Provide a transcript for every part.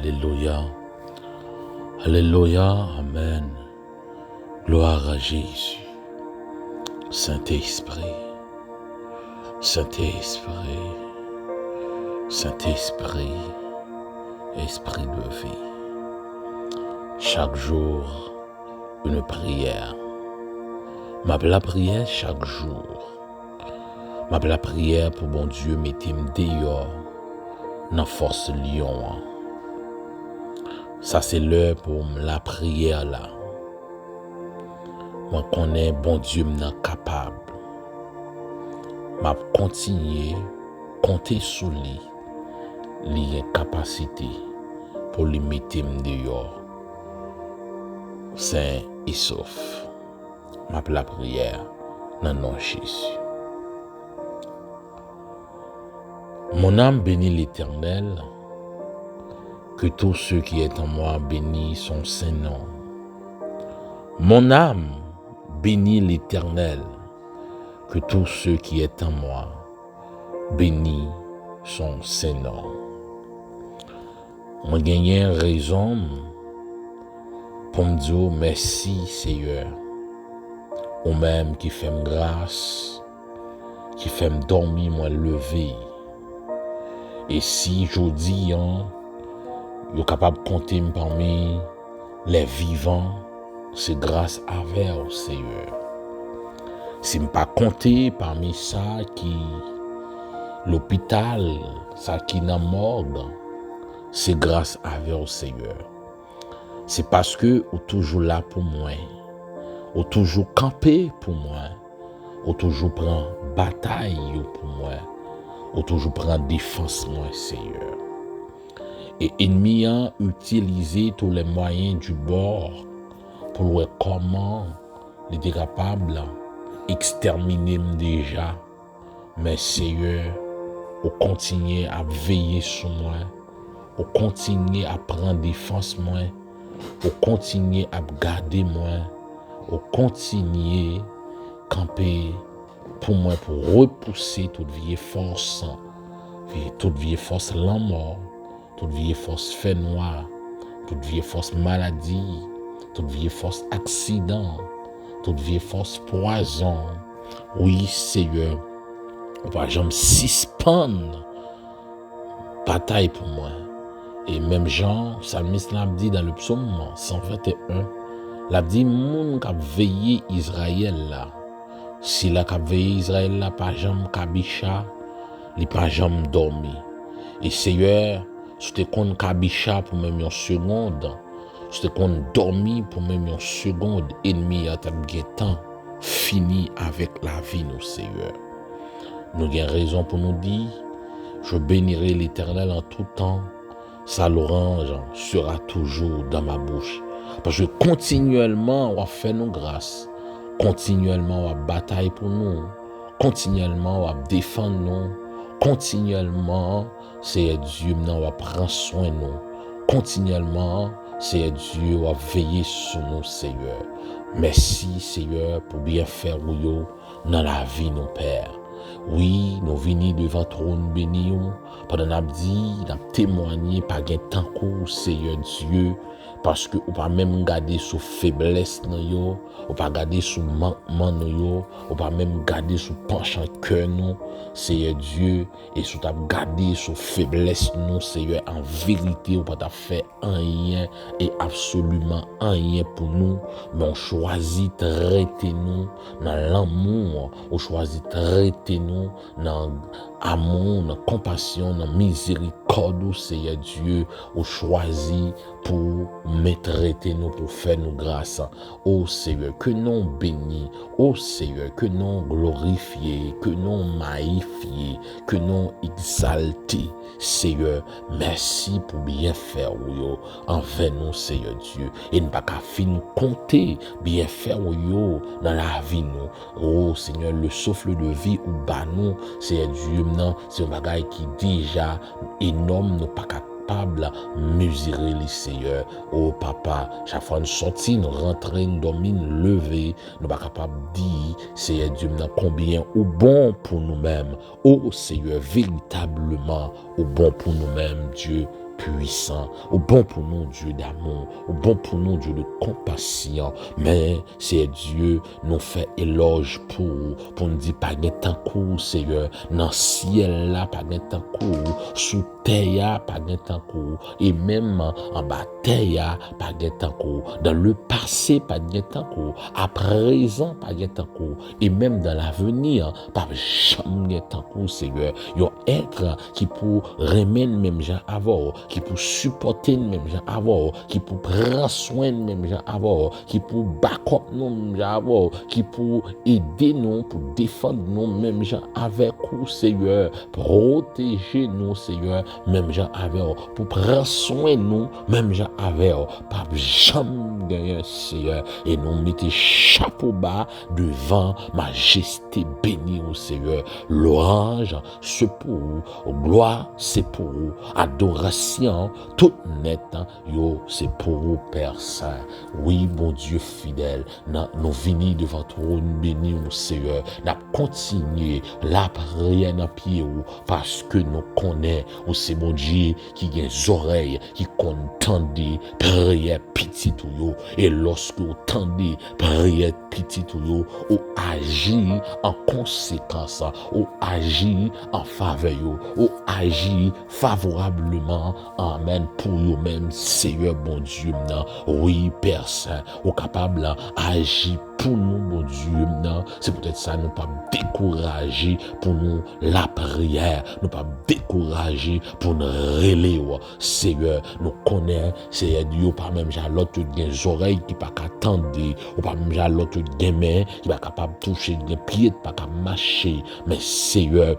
Alléluia. Alléluia. Amen. Gloire à Jésus. Saint-Esprit. Saint-Esprit. Saint-Esprit. Esprit de vie. Chaque jour, une prière. La prière chaque jour. La prière pour bon Dieu mettez dehors dans force lion. Ça c'est l'heure pour la prière là. Moi connais bon Dieu m'en capable. M'a continuer compter sur lui. Li capacité pour lui mettre dehors. Saint et sauf. La prière dans le nom de Jésus. Mon âme bénit l'Éternel, que tous ceux qui est en moi bénissent son Saint-Nom. Mon âme bénit l'Éternel, que tous ceux qui est en moi bénissent son Saint-Nom. Moi gagné raison pour me dire merci Seigneur, ou même qui fait grâce, qui fait dormir, moi lever. Et si je dis, je suis capable de compter parmi les vivants, c'est grâce à vous, Seigneur. Si je ne pas compter parmi ça qui l'hôpital, ça qui est dans la morgue, c'est grâce à vous, Seigneur. C'est parce que vous êtes toujours là pour moi, vous êtes toujours campé pour moi, vous êtes toujours prend bataille pour moi. Ou toujours prendre défense moi Seigneur. Et ennemi a utilisé tous les moyens du bord pour voir comment il était capable d'exterminer déjà. Mais Seigneur, on continue à veiller sur moi, on continue à prendre défense moi, on continue à garder moi, on continue à camper pour moi, pour repousser toute vieille force la mort, toute vieille force fait noir, toute vieille force maladie, toute vieille force accident, toute vieille force poison. Oui, Seigneur, on va jamais suspendre bataille pour moi. Et même Jean, psalmiste l'a dit dans le psaume 121, l'a dit, moun qui a veillé Israël là. Si la cap veille Israël la pas jamais kabicha, li pas jamais dormi. Et Seigneur, si tu compte kabicha pour même une seconde, si tu compte dormi pour même une seconde, ennemi a temps fini avec la vie nous Seigneur. Nous avons raison pour nous dire, je bénirai l'Éternel en tout temps, sa louange sera toujours dans ma bouche. Parce que continuellement on va faire nos grâces. Continuellement, on va batailler pour nous. Continuellement, on va défendre nous. Continuellement, c'est Dieu qui va prendre soin de nous. Continuellement, c'est Dieu qui va veiller sur nous, Seigneur. Merci, Seigneur, pour bien faire dans la vie, nos pères. Oui, nous venons devant trône béni. Pendant qu'on a dit, on a témoigné par un temps court, Seigneur Dieu. Parce que ou pas même garder sous faiblesse nous yo, ou pas garder sous manquement nous yo, ou pas même garder sous penchant cœur nous, Seigneur Dieu, et sous t'a garder sous faiblesse nous, Seigneur, en vérité ou pas t'a fait rien et absolument rien pour nous, mais on choisit de traiter nous dans l'amour, on choisit de traiter nous dans amour, dans compassion, dans miséricorde, Seigneur Dieu, on choisit pour traiter nous, pour faire nous grâce. Oh Seigneur, que nous bénis. Oh Seigneur, que nous glorifier, que nous magnifier, que nous exalter. Seigneur, merci pour bien faire envers nous, Seigneur Dieu. Et nous pas qu'à finir compter bien faire dans la vie nous. Oh Seigneur, le souffle de vie ou bas nous, Seigneur Dieu, c'est un bagage qui déjà énorme, nous pas capable mesurer les Seigneur. Oh papa, chaque fois nous sortir, nous rentrer, nous dormir, nous lever, nous pas capable de dire, Seigneur Dieu, combien ou bon pour nous-mêmes. Oh Seigneur, véritablement, ou bon pour nous-mêmes, Dieu. puissant, ou bon pour nous, Dieu d'amour, ou bon pour nous, Dieu de compassion, mais c'est Dieu nous fait éloge pour nous dire pas de temps court, Seigneur, dans le ciel là, pas de temps court, sous terre, pas de temps court, et même en bas terre, pas de temps court, dans le passé, pas de temps court, à présent, pas de temps court, et même dans l'avenir, pas jamais de temps court, Seigneur. Il y a un être qui pour remettre même gens avant, qui pour supporter même gens avant, qui pour prendre soin même gens avant, qui pour backup nous même gens avant, qui pour aider nous, pour défendre nous même gens avec vous, Seigneur, protéger nous, Seigneur, même gens avec, pour prendre soin de nous, même gens avec, pas jamais gagner, Seigneur, et nous mettez chapeau bas devant majesté bénie au Seigneur. L'orange, c'est pour vous, gloire, c'est pour vous, adoration, toute nette, yo, c'est pour vous, Père Saint. Oui, bon Dieu fidèle, nous venons devant toi, béni au Seigneur, nous continuons la prière dans pied parce que nous connaissons, ou c'est mon Dieu qui a des oreilles, qui contendent prière petit ou yo, et lorsque vous tendez prière petit ou yo, ou agit en conséquence, ou agit en faveur, ou agit favorablement, amen, pour vous-même, Seigneur, bon Dieu, non. Oui, Père Saint, ou capable d'agir pour nous, bon Dieu, non. C'est peut-être ça, nous pas décourager pour nous la prière, nous pas décourager pour nous relayer, Seigneur, nous connaissons, Seigneur Dieu, pas même j'ai l'autre des oreilles qui pas qu'attendre, ou pas même j'ai l'autre des mains qui pas capable de toucher, des pieds pas capable de marcher, mais Seigneur,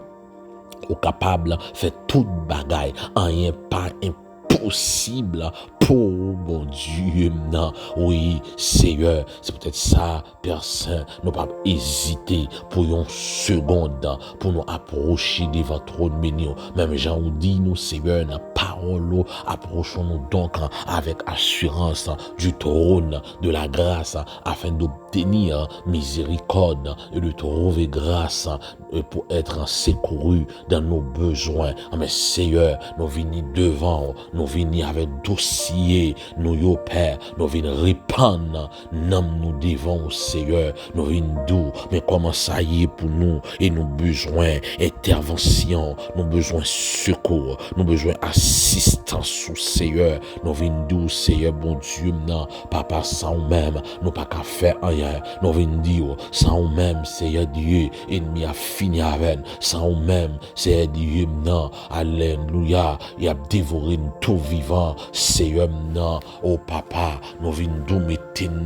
ou capable de faire toute bagaille, rien pas impossible pour mon Dieu, non. Oui, Seigneur, c'est peut-être ça, Père Saint, nous pas hésiter pour une seconde, pour nous approcher devant trône béni. Même Jean nous dit, nous, Seigneur, dans parole, approchons-nous donc avec assurance du trône de la grâce, afin d'obtenir miséricorde et de trouver grâce pour être secouru dans nos besoins. Mais Seigneur, nous venons devant, nous venons avec dossier, nous yo Père, nous venons répandre, nous devant Seigneur, nous venons d'où, mais comment ça y est pour nous, et nous besoin intervention, nous besoin secours, nous besoin assistance au Seigneur, nous venons d'où, Seigneur, bon Dieu, non, papa, sans même, nous pas qu'à faire rien, nous venons dire, sans même, Seigneur Dieu, ennemi a fini avec, sans même, Seigneur Dieu, non, alléluia, il a dévoré tout vivant, Seigneur, non, oh papa, nous venons d'où mettre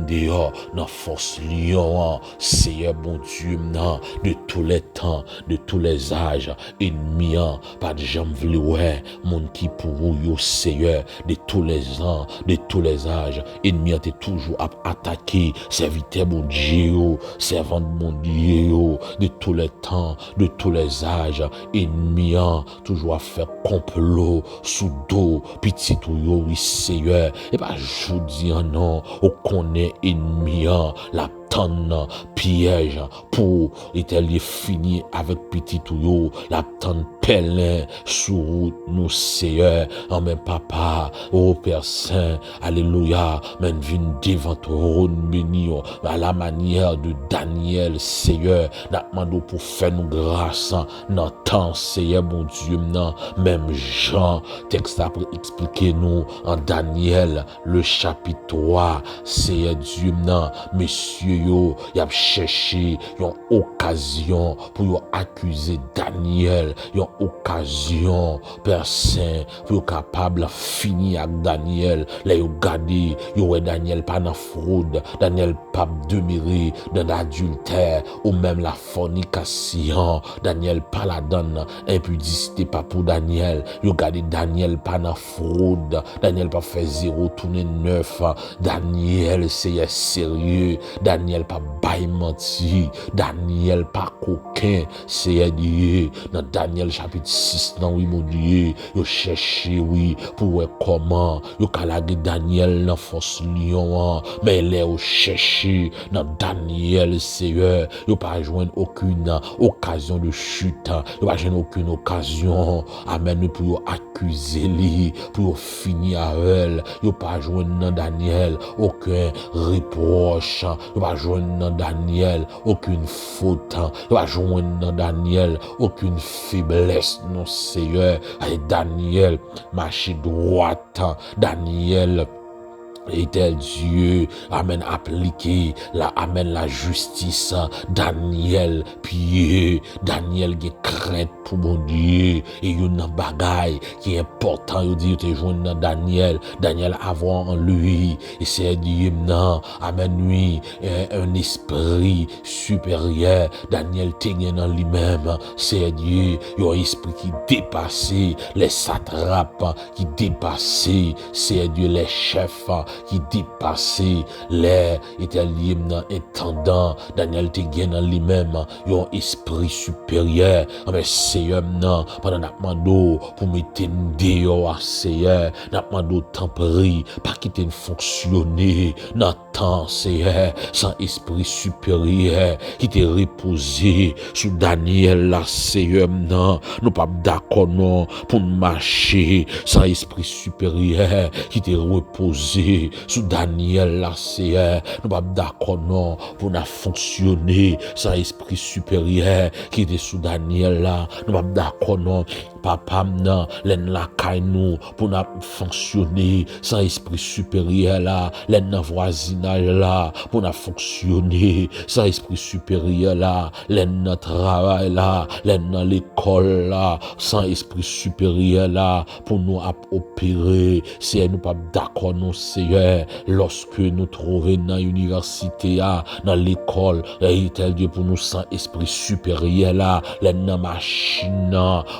dehors, dans force lion, Seigneur, bon Dieu, non, de tous les temps, de tous les âges, ennemi, pas de jambes ouais, mon qui pour vous, Seigneur, de tous les ans, de tous les âges, ennemi a toujours attaqué, serviteur, mon Dieu, servant de mon Dieu, de tous les temps, de tous les âges, ennemi, toujours à faire complot, sous dos, petit ou oui, Seigneur, et pas je vous dis non, on connaît ennemi, la tonne piège pour étaler fini avec petit ou la tonne pèlerin sous route nous Seigneur en même papa oh Père Saint alléluia men vin devant trône béni à la manière de Daniel Seigneur n'a demandé pour faire nous grâce dans temps Seigneur mon Dieu non même Jean texte après expliquer nous en Daniel le chapitre 3 Seigneur Dieu non messieurs yo y a cherché une occasion pour yo accuser Daniel une occasion Père Saint pour capable finir avec Daniel là yo gardé yo Daniel pas dans fraude Daniel pas demeurer dans l'adultère ou même la fornication Daniel pas la donne impudicité pas pour Daniel yo gardé Daniel pas dans fraude Daniel pas fait 0 tourner 9 Daniel c'est sérieux Daniel Daniel pas bail menti, Daniel pas coquin, c'est Dieu. Dans Daniel chapitre 6, non, oui, mon Dieu, yo cherché, oui, pour voir comment, yo kalage Daniel dans force lion, mais les yo cherché, dans Daniel, Seigneur, yo pas joindre aucune occasion de chute, yo pas joindre aucune occasion, amen, pour accuser lui, pour finir avec elle, yo pas joindre dans Daniel aucun reproche, yo pas joindre dans Daniel aucune faute, yo pas joindre dans Daniel aucune faiblesse, non Seigneur, et Daniel marche droite, Daniel était Dieu, amen, appliqué, amen, la justice, Daniel, pied, Daniel, qui crainte pour mon Dieu, et une bagaille qui est important, il dit, tu joins dans Daniel, avoir en lui, et c'est Dieu, non, amen, lui, un esprit supérieur, Daniel, t'es dans lui-même, c'est Dieu, un esprit qui dépasse les satrapes, qui dépasse, c'est Dieu, les chefs, qui dépassait les Italiens intendant Daniel te gagne dans lui-même un esprit supérieur mais Seigneur pendant n'a mando pour mettre dehors Seigneur n'a mando tempérer pas quitter fonctionner dans temps Seigneur sans esprit supérieur qui te reposer sous Daniel la Seigneur nous pas d'accord non pour marcher sans esprit supérieur qui te reposer sous Daniel là c'est nous pas d'accord non pour na fonctionner sans esprit supérieur qui est sous Daniel là nous pas d'accord non papa nan len la kay nous pour na fonctionner sans esprit supérieur là len nan voisinage là pour na fonctionner sans esprit supérieur là len nan travail là len nan l'école là sans esprit supérieur là pour nous opérer c'est nous pas d'accord non Seigneur lorsque nous trouvons dans l'université dans l'école et tel Dieu pour nous sans esprit supérieur là len nan machine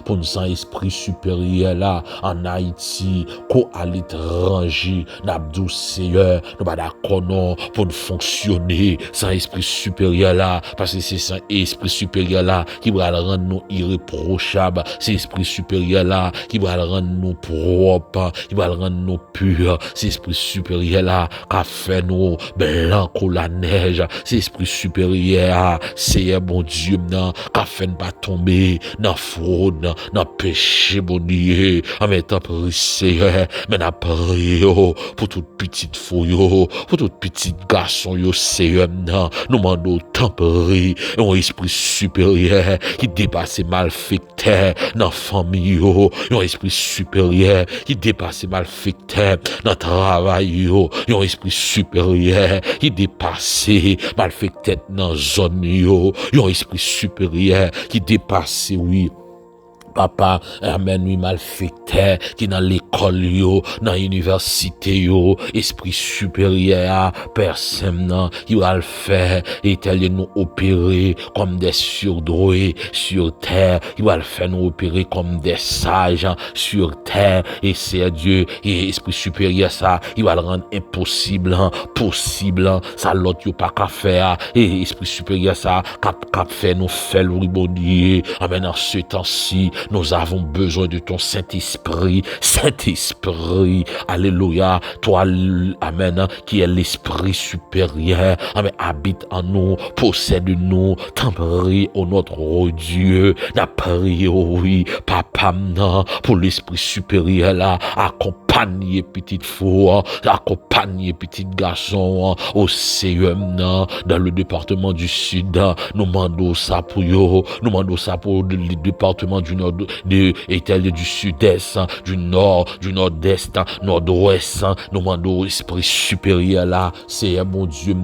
pour nous sans esprit supérieur là en Haïti qu'au à l'étranger n'abdou Seigneur nous pas d'accord non pour nous fonctionner sans esprit supérieur là parce que c'est sans esprit supérieur là qui va rendre nous irréprochables c'est esprit supérieur là qui va rendre nous propres qui va rendre nous purs c'est esprit supérieur là qui fait nous blanc comme la neige c'est esprit supérieur c'est bon Dieu qui fait nous pas tomber dans fraude dans péché bon Dieu en mettant prier Seigneur mais n'a prié pour toute petite fille pour toute petite garçon yo Seigneur nous demandons tempérer un esprit supérieur qui dépasse malfaiteur dans famille un esprit supérieur qui dépasse malfaiteur dans travail un esprit supérieur qui dépasse malfaiteur dans zone un esprit supérieur qui dépasse oui papa, amen, oui, malfaiteur, qui dans l'école, dans l'université, esprit supérieur, personne, qui va le faire, et tel nous opérer comme des surdoués sur terre, il va le faire nous opérer comme des sages sur terre, et c'est Dieu, et esprit supérieur, ça, il va le rendre impossible, possible, ça l'autre, il pas qu'à faire, et esprit supérieur, ça, qu'à faire nous faire le bon Dieu, amen, en ce temps-ci, nous avons besoin de ton Saint-Esprit, Saint-Esprit, alléluia, toi, amen, qui est l'Esprit supérieur, amen, habite en nous, possède-nous, tempérer au notre Dieu, n'a prié, oui, papa, non, pour l'Esprit supérieur, là, accompagner petite fille, accompagner petit garçon, au CEM, dans le département du Sud, nous demandons ça pour eux, nous demandons ça pour le département du Nord, du Sud-Est, du Nord, du Nord-Est, Nord-Ouest, nous demandons esprit supérieur là, c'est mon Dieu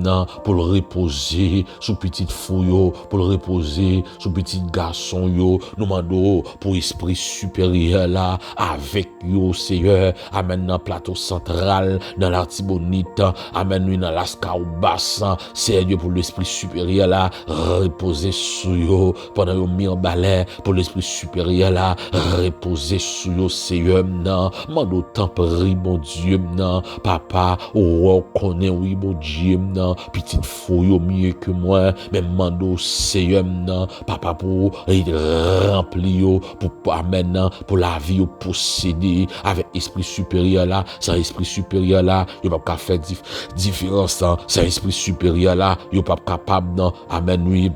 pour le reposer sous petite fille, pour le reposer sous petit garçon, nous demandons pour esprit supérieur là, avec yo, Seigneur, Amen, dans plateau central, dans l'Artibonite, Amen, oui, dans l'Ascaoubas, Seigneur Dieu, pour l'esprit supérieur là, reposer sur eux, pendant yo mis en balai, pour l'esprit supérieur là, reposer sur eux, Seigneur, non, mando temps prie, bon Dieu, non, papa, oh, connaît, oui, bon Dieu, non, petite fouille mieux que moi, mais mando, Seigneur, non, papa, pour remplir, pour amener, pour la vie, au posséder, avec esprit supérieur là, sans esprit supérieur là, il n'y a pas faire différence, sans esprit supérieur là, il n'y a pas capable, non, amen, oui,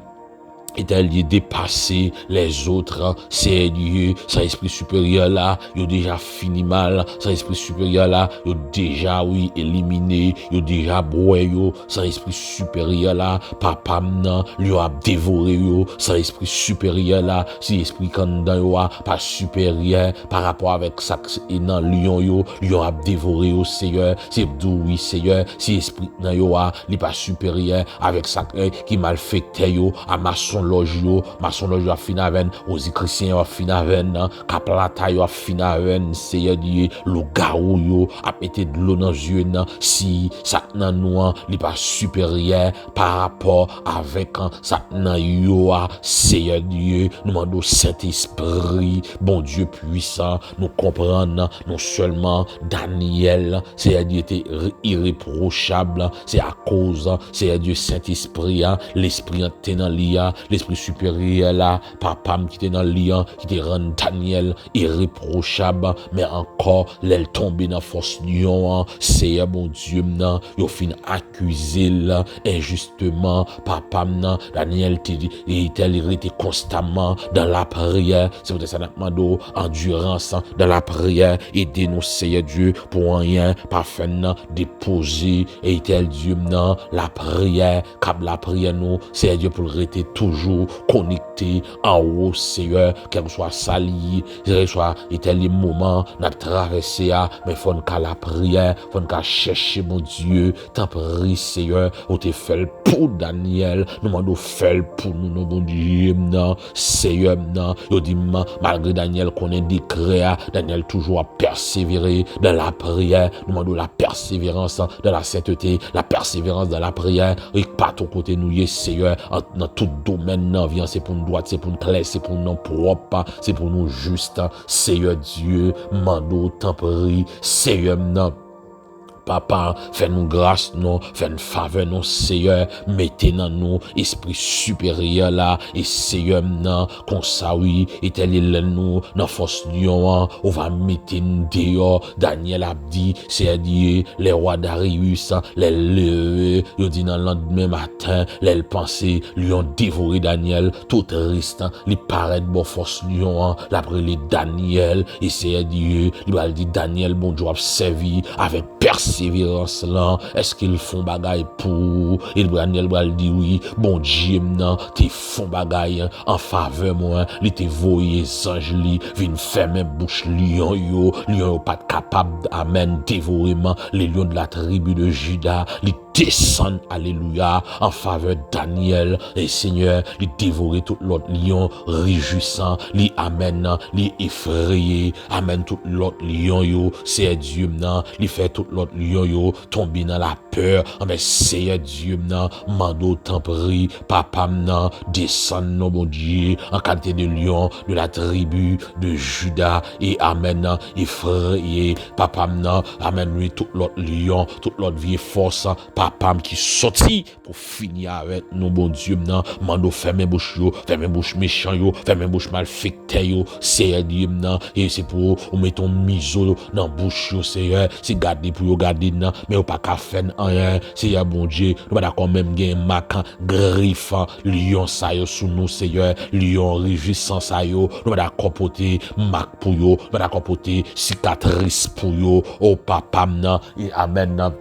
est-elle dépasser les autres, c'est Dieu, sans esprit supérieur là, il a déjà fini mal, sans esprit supérieur là, il a déjà, oui, éliminé, il a déjà brûlé, sans esprit supérieur là, papa nan, lui a dévoré, sans esprit supérieur là, si esprit candidat, pas supérieur, par rapport avec ça, et dans lion, lui a dévoré, Seigneur, c'est d'où, oui, Seigneur, si esprit nan il pas supérieur, avec ça, qui malfecté, à maçon loge a fin aven, ozi Christian a fin aven, kaplata yo a fin aven, Seigneur Dieu, le garou yo a mette de l'eau dans yeux nan, si ça nan nou li pas supérieur par rapport avec ça nan yo a, Seigneur Dieu, nous demandons Saint-Esprit, bon Dieu puissant, nous comprendre non seulement Daniel, Seigneur Dieu était irréprochable, c'est à cause, Seigneur Dieu Saint-Esprit, l'esprit en tenant lia, l'esprit supérieur là, papa qui était dans le lion, qui te rend Daniel irréprochable, mais encore, l'aile tombée dans force lion, c'est bon Dieu, nan, yo fin accusé là, injustement, papa, nan, Daniel était constamment dans la prière, c'est pour ça que nous demandons endurance dans la prière, aider nous, Seigneur Dieu, pour rien, parfait, déposer, et tel Dieu, nan, la prière, cap la prière, nous, Seigneur Dieu, pour rester toujours connecté en haut, Seigneur, quel que soit sali, quel que soit les moments, n'a traversé, mais faut qu'à la prière, faut qu'à chercher, mon Dieu, t'en prie, Seigneur, ou te fait pour Daniel, nous demandons fait pour nous, mon Dieu, non, Seigneur, non, yo dit, malgré Daniel qu'on est décret, Daniel toujours a persévéré dans la prière, nous demandons la persévérance dans la sainteté, la persévérance dans la prière, et pas ton côté nous, Seigneur, dans tout domaine, non, viens, c'est pour nous droite, c'est pour nous clair, c'est pour nous propre, c'est pour nous juste, Seigneur Dieu, mando, t'en prie, Seigneur, non. Papa, fais-nous grâce, non, fais-nous faveur, non, Seigneur, mettez dans nous, esprit supérieur là, et Seigneur, non, comme ça, oui, et tel est nous, dans force lion, on va mettre nous dehors, Daniel a dit, c'est Dieu, les rois d'Arius, les levés, ils dit dans le lendemain matin, les pensées, lui ont dévoré Daniel, tout triste, les paraît bon force lion, l'après les Daniel, et c'est Dieu, il va dire Daniel, bon Dieu, a servi avec persévérance là, est-ce qu'ils font bagaille pour, et Daniel va dire oui, bon Dieu, non, t'es font bagaille en faveur moi, li te voyé ange li, vin fermer bouche lion yo pas capable, amen, dévorément, les lions de la tribu de Juda, li descendent, alléluia, en faveur de Daniel, et Seigneur, li dévorer tout l'autre lion, réjouissant, li amen, li effrayé, amen, tout l'autre lion yo, c'est Dieu, non, li fait tout l'autre lion yo, tomber dans la peur, mais c'est Dieu, non, mando t'en prie, papa, non, descend, non, mon Dieu, en qualité de lion, de la tribu de Juda, et amen, effrayé, papa, non, amen, lui, tout l'autre lion, toute l'autre vieille force, papa qui sorti pour finir avec nous, bon Dieu, non, mando ferme bouche yo, ferme bouche méchant yo, ferme bouche malfecté yo, c'est Dieu, non, et c'est pour ou mettre ton miso dans bouche yo, c'est garder pour yo garder non, mais ou pas qu'à faire rien, c'est bon Dieu, nous pas d'accord même gain macan, griffant, lion ça yo sous nous, Seigneur, lion réjouissant ça yo, nous pas d'accord porter mac pour yo, nous pas d'accord porter cicatrice pour yo, oh papa non, et amen non.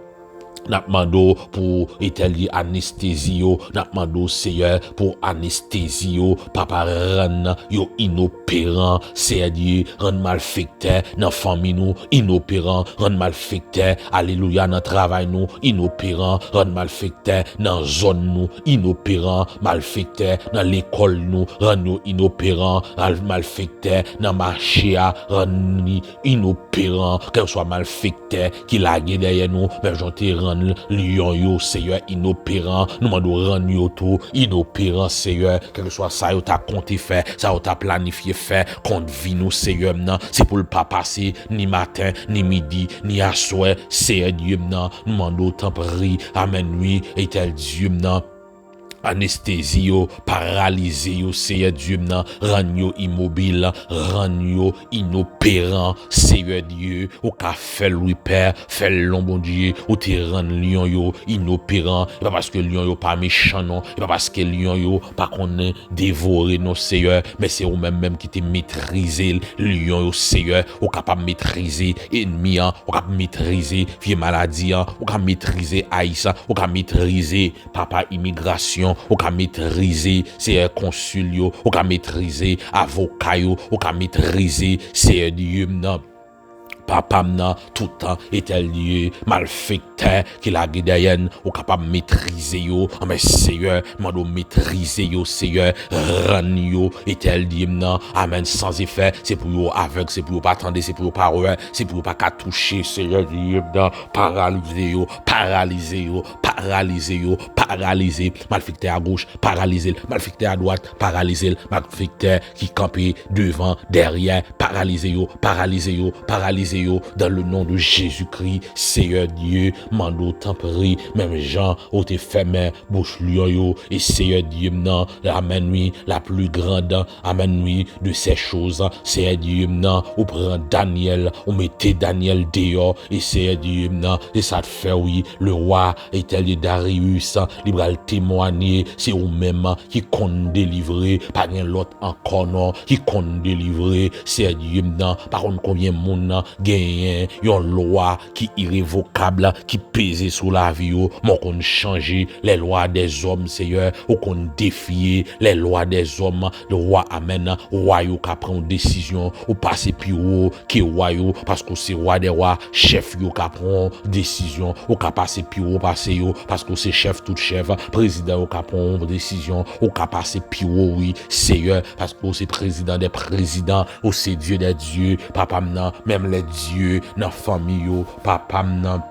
N'a demandé pour établir anesthésie, n'a demandé Seigneur pour anesthésie, papa rend yo inopérant, Seigneur rend malfecteur dans famille nous, inopérant rend malfecteur, alléluia dans travail nous, inopérant rend malfecteur dans zone nous, inopérant malfecteur dans l'école nous, rend nous inopérant, malfecteur dans marché rend inopérant, quel soit malfecteur qui la derrière nous, mais j'en te rend lion yo Seigneur inopérant, nous demandons rendre yo tout inopérant Seigneur, quel que soit ça yo t'a compté faire, ça yo t'a planifié faire, compte vie nous Seigneur non, c'est pour le pas passer ni matin, ni midi, ni à soir, Seigneur Dieu non, nous demandons temps prie, amen oui, et tel Dieu non. Anesthésie yo, paralysé yo, Seigneur Dieu nan, rend yo immobile, rend yo inopérant, Seigneur Dieu, ou ka fait lui père, fait long bon Dieu, ou te rend lion yo inopérant, et pas parce que lion yo pas méchant non, et pas parce que lion yo pas connaît dévorer non Seigneur, mais c'est ou même qui te maîtriser lion yo Seigneur, ou capable maîtriser ennemi, ou capable maîtriser vieux maladie, ou capable maîtriser Aïssa, ou capable maîtriser papa immigration, ou ka maîtriser c'est consul yo, ou ka maîtriser avocat yo, ou ka maîtriser c'est Dieu nan papa nan tout temps était lieu malfecteur qui la guédayen ou capable maîtriser yo mais Seigneur mando maîtriser yo Seigneur rend yo était lieu nan amen sans effet c'est pour yo aveugle c'est pour yo pas attendre c'est pour yo pas ouais c'est pour yo pas qu'à toucher Seigneur Dieu nan paralyser yo malfecteur à gauche paralyser malfecteur à droite paralyser malfecteur qui campé devant derrière paralyser yo dans le nom de Jésus-Christ Seigneur Dieu mando t'en prie même Jean ou te fermé bouche lion yo et Seigneur Dieu non amen oui la plus grande amen oui de ces choses Seigneur Dieu non ou prend Daniel ou mettez Daniel dehors et Seigneur Dieu non et ça te fait oui le roi était Darius libral témoigner c'est ou même qui compte délivrer pas rien l'autre encore non qui compte délivrer Seigneur Dieu non par contre combien monde gagne une loi qui irrévocable qui pèse sur la vie mon qu'on changer les lois des hommes Seigneur ou qu'on défier les lois des hommes le roi amen roi yo qui prend décision ou passer plus haut que roi yo parce que c'est roi des rois chef yo qui prend décision ou qui passer plus haut passer yo parce que c'est chef tout chef président qui prend décision ou qui passer plus haut oui Seigneur parce que c'est président des présidents ou c'est Dieu des dieux papa m'nan même les dieux dans famille yo papa m'nan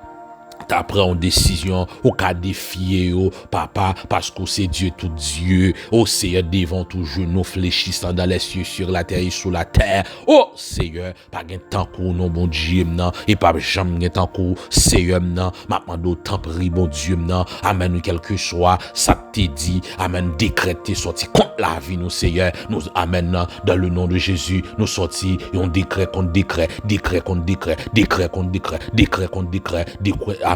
t'as pris une décision au cas défier papa parce que c'est Dieu tout Dieu oh Seigneur devant tout genou fléchissant dans les cieux sur la terre et sous la terre oh Seigneur pas gain temps pour non bon Dieu non et pas jamais gain temps pour Seigneur non maintenant d'autant prie bon Dieu non amen quel que soit ça te dit amen décréter sorti contre la vie nous Seigneur nous amen dans le nom de Jésus nous sorti et on décret contre décret contre décret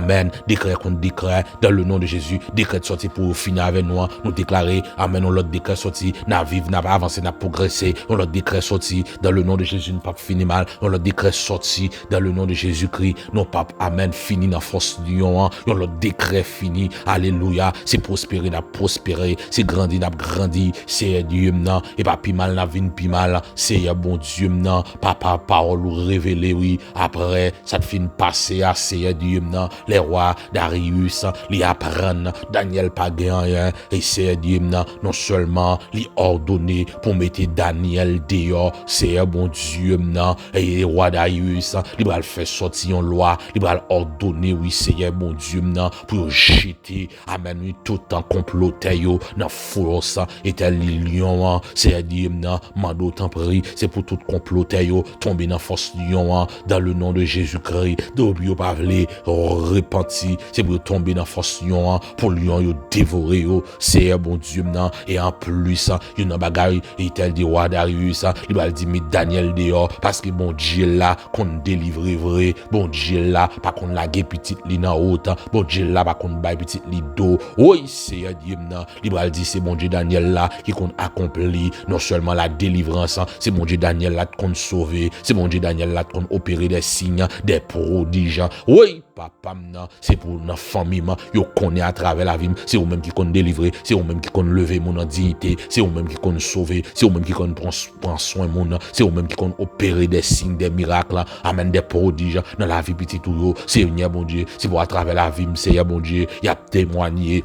amen, décret contre décret, dans le nom de Jésus, décret sorti pour finir avec nous déclarer, amen, on l'autre décret sorti, n'a vivre, n'a pas avancé, n'a progressé, on l'autre décret sorti, dans le nom de Jésus, nous pas fini mal, on l'autre décret sorti, dans le nom de Jésus-Christ, non pas, amen, fini dans force d'union, on l'autre décret fini, alléluia, c'est prospérer, n'a prospéré, c'est grandir, n'a grandi, c'est Dieu, non, et pas pi mal, n'a vin pi mal, c'est bon Dieu, non, papa, parole ou révélé, oui, après, ça te fin passer à c'est Dieu, non, les rois Darius li apprennent Daniel pas rien et c'est Dieu non seulement li ordonné pour mettre Daniel dehors c'est bon Dieu non et les rois Darius li va faire sortir une loi li va ordonner oui c'est bon Dieu non pour jeter amen oui tout en comploté yo dans force et tel lion c'est Dieu non mando tant prie c'est pour tout comploté yo tomber dans force lion dans le nom de Jésus-Christ d'obio pas vle repenti c'est pour tomber dans force lion pour lion yo dévorer yo c'est bon Dieu non et en plus il y a bagaille et tel dit roi Darius il va dire mais Daniel dehors parce que bon Dieu là qu'on délivre vrai bon Dieu là pas qu'on la gué petite li dans haute bon Dieu là pas qu'on bail petite li dos oui c'est Dieu non il va dire c'est bon Dieu Daniel là qui qu'on accompli non seulement la délivrance c'est bon Dieu Daniel là qu'on sauver c'est bon Dieu Daniel là qu'on opérer des signes des prodiges oui papa, c'est pour notre famille, yo connaît à travers la vie, c'est vous même qui connaît délivrer, c'est vous même qui connaît lever mon en dignité, c'est vous même qui connaît sauver, c'est vous même qui connaît prendre soin mon, c'est vous même qui connaît opérer des signes, des miracles, amen des prodiges dans la vie petit tout, Seigneur bon Dieu, c'est pour à travers la vie, Seigneur bon Dieu, il y a témoigné.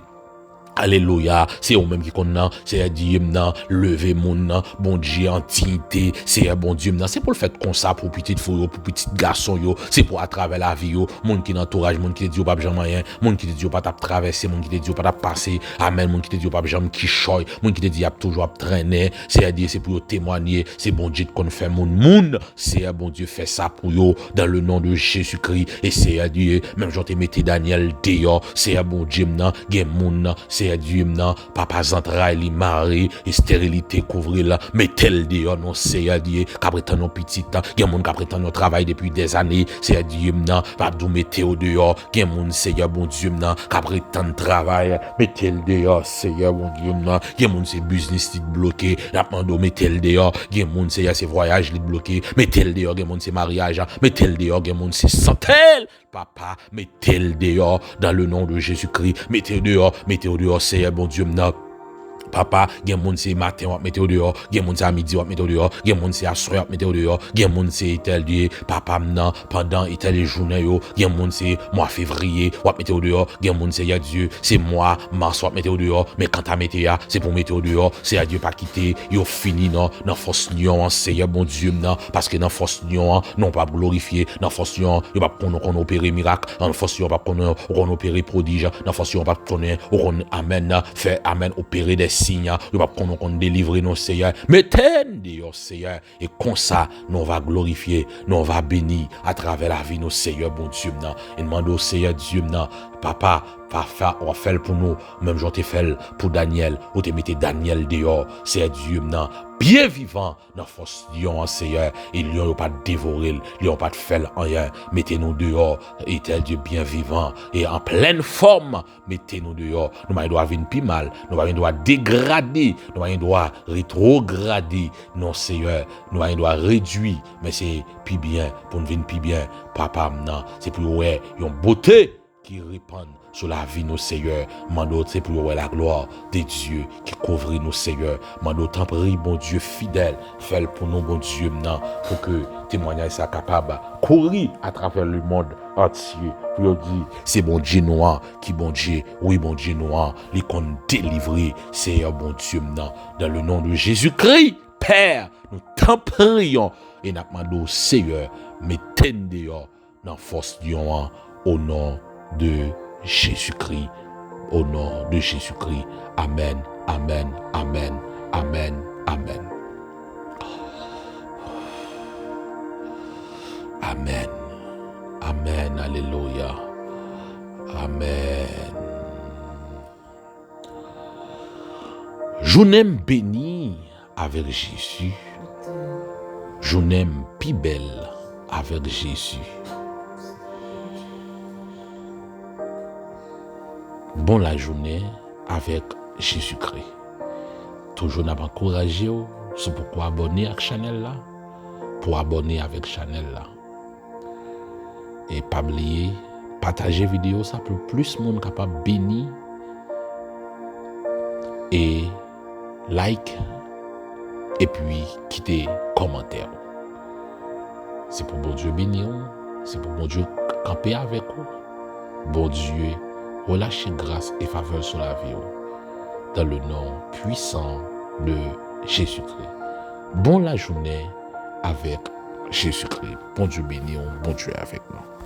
Alléluia, c'est eux même qui connaissent, c'est Dieu maintenant, lever mon bon Dieu en dignité, c'est bon Dieu maintenant, c'est pour le fait comme ça, pour petite fille, pour petit garçon, c'est pour à travers la vie, monde qui n'entourage, monde qui te dit pas jamais rien, monde qui te dit pas t'a traverser, monde qui te dit pas t'a passer, amen, monde qui te dit pas jamais qui choy, monde qui te dit toujours à traîner, c'est Dieu, c'est pour témoigner, c'est bon Dieu qu'on fait monde, c'est bon Dieu fait ça pour eux, dans le nom de Jésus-Christ, et c'est Dieu, même j'en te mettais Daniel dehors, c'est bon Dieu maintenant, gen moun, c'est Dieu maintenant, papa zentraille li mari et stérilité couvrir là, mais tel dehors non c'est Dieu, qu'après tant non petit temps, gen moun qu'après tant non travail depuis des années, c'est Dieu maintenant, pas dou mettez au dehors, gen moun c'est bon Dieu maintenant, qu'après tant de travail, mettez le dehors, c'est bon Dieu maintenant, gen moun c'est business li bloqué, la mando mettez le dehors, gen moun c'est voyage li bloqué, mettez le dehors, gen moun c'est mariage, mettez le dehors, gen moun c'est santé, papa, mettez le dehors dans le nom de Jésus-Christ, mettez au dehors, c'est bon Dieu maintenant. Papa, gen moun c'est matin, on mettez au dehors, gen moun c'est à midi, on mettez au dehors, gen moun c'est à soir, on mettez au dehors, gen moun c'est tel Dieu, papa maintenant, pendant les journées yo, gen moun c'est mois février, on mettez au dehors, gen moun c'est ya Dieu, c'est mois mars, on mettez au dehors, mais quand à mettez ya, c'est pour mettre au dehors, c'est à Dieu pas quitter, yo fini non, dans force union, c'est ya bon Dieu non, parce que dans force union, non pas glorifier, dans force union, yo pas qu'on opérer miracle, dans force union pas qu'on opérer prodige, dans force union pas qu'on amen, fait amen opérer des signes, nous va qu'on délivrer nos Seigneur, mettez Dieu Seigneur, et comme ça, nous va glorifier, nous va bénir à travers la vie nos Seigneur, bon Dieu, et demande au Seigneur Dieu, papa, on va faire pour nous, même j'en t'ai fait pour Daniel, ou te mettez Daniel dehors, c'est Dieu, bien vivant, dans force lion, Seigneur, et lion pas dévorer, lion pas de faire rien, mettez-nous dehors, et tel Dieu bien vivant, et en pleine forme, mettez-nous dehors, nous m'avons doit venir plus mal, nous m'avons doit dégrader, nous m'avons doit rétrograder, non Seigneur, nous m'avons doit réduire, mais c'est plus bien, pour nous venir plus bien, papa, non, c'est plus ouais, une beauté, qui répandent sur la vie nos Seigneur. Mando c'est pour la gloire de Dieu qui couvre nos Seigneur. Mando t'en prie, bon Dieu fidèle, fais pour nous, bon Dieu, maintenant, pour que témoignage soit capable de courir à travers le monde entier. Pour dire, c'est bon Dieu noir, qui bon Dieu, oui, bon Dieu noir, les qu'on délivrer, Seigneur, bon Dieu, maintenant, dans le nom de Jésus-Christ, Père, nous t'en prions et nous demandons, Seigneur, mettez dehors dans force du au nom de Jésus-Christ, au nom de Jésus-Christ. Amen, amen, amen, amen, amen. Amen, amen, alléluia, amen. Je n'aime béni avec Jésus, je n'aime plus belle avec Jésus. Bon la journée avec Jésus-Christ. Toujours n'a pas encouragé, c'est pourquoi abonner à la chaîne là, pour abonner avec la chaîne là. Et pas oublier, partager vidéo, ça pour plus de monde capable béni. Et like, et puis quitter commentaire. C'est pour bon Dieu bénir, c'est pour bon Dieu camper avec vous. Bon Dieu, relâchez grâce et faveur sur la vie, dans le nom puissant de Jésus-Christ. Bon la journée avec Jésus-Christ. Bon Dieu béni, bon Dieu avec nous.